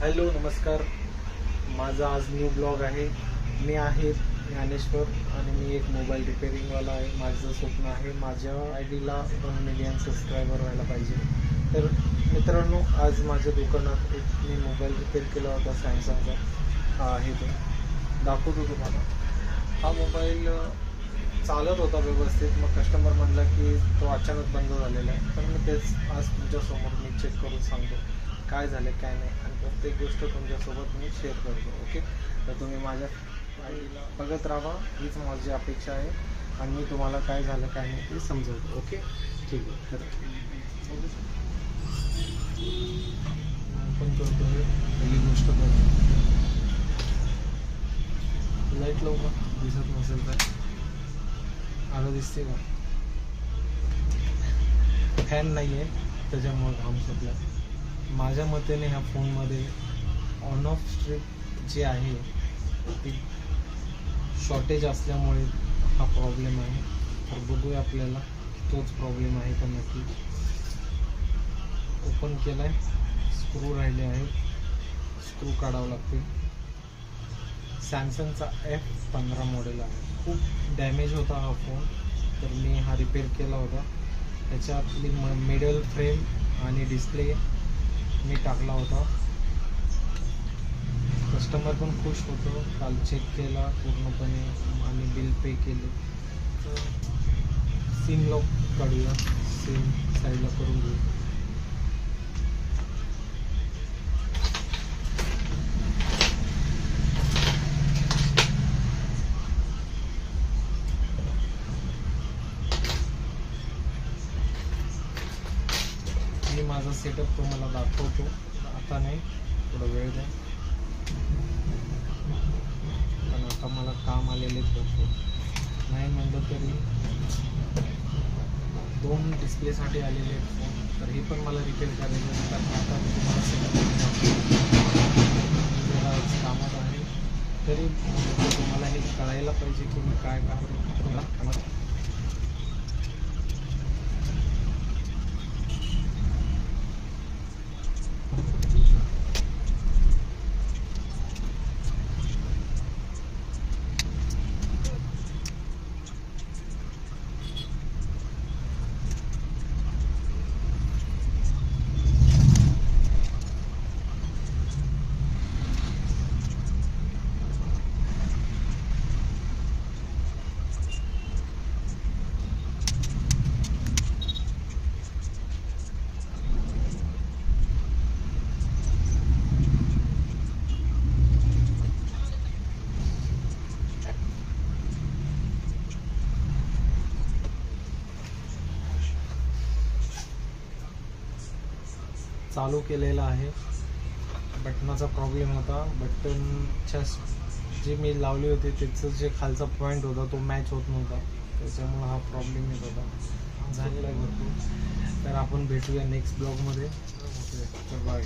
Hello नमस्कार. माझा आज न्यू ब्लॉग आहे. मी आहे ज्ञानेश्वर आणि मी एक मोबाईल रिपेअरिंगवाला आहे. माझं स्वप्न आहे माझ्या आय डीला 1 मिलियन सबस्क्रायबर व्हायला पाहिजे. तर मित्रांनो, आज माझ्या दुकानात एक मी मोबाईल रिपेअर केला होता सॅमसंगचा. हा आहे तो, दाखवतो तुम्हाला. हा मोबाईल चालत होता व्यवस्थित. मग कस्टमर म्हणला की तो अचानक बंद झालेला आहे. तर मी तेच आज तुमच्यासमोर मी चेक करून सांगतो काय झालं काय नाही, आणि प्रत्येक गोष्ट तुमच्यासोबत मी शेअर करतो. ओके, तर तुम्ही माझ्या आयडीला बघत राहा, हीच माझी अपेक्षा आहे. आणि मी तुम्हाला काय झालं काय नाही ते समजवतो. ओके, ठीक आहे. तर आपण करतो पहिली गोष्ट करतो. लाईट लावू का? दिसत नसेल तर आलं दिसते का? फॅन नाही आहे त्याच्यामुळं घाम सुटला. माझ्या मतेने ह्या फोनमध्ये ऑन ऑफ स्ट्रिप जी आहे ती शॉर्टेज असल्यामुळे हा प्रॉब्लेम आहे. तर बघूया आपल्याला तोच प्रॉब्लेम आहे का नक्की. ओपन केला आहे, स्क्रू राहिले आहेत, स्क्रू काढावं लागतील. सॅमसंगचा F15 मॉडेल आहे. खूप डॅमेज होता हा फोन, तर मी हा रिपेअर केला होता. त्याच्यातली मिडल फ्रेम आणि डिस्प्ले मी टाकला होता. कस्टमर पण खुश होतो. काल चेक केला पूर्णपणे आणि बिल पे केले. तर सिम लॉक काढूया, सिम साईडला करून घेऊ. मी माझा सेटअप तुम्हाला दाखवतो. आता नाही, थोडा वेळ द्या. पण आता मला काम आलेले भरपूर. नाही म्हणलं तरी 2 डिस्प्लेसाठी आलेले आहेत फोन. तर हे पण मला रिपेअर करायचं आहे. तर आता तुम्हाला सेटअप जरा कामात आहे, तरी तुम्हाला हे कळायला पाहिजे की मी काय कामात. चालू केलेला आहे. बटनाचा प्रॉब्लेम होता. बटनच्या जे मी लावले होते त्याचं जे खालचा पॉईंट होता तो मॅच होत नव्हता, त्याच्यामुळे हा प्रॉब्लेम येत होता. झालेला आहे भरपूर. तर आपण भेटूया नेक्स्ट ब्लॉगमध्ये. तर बाय.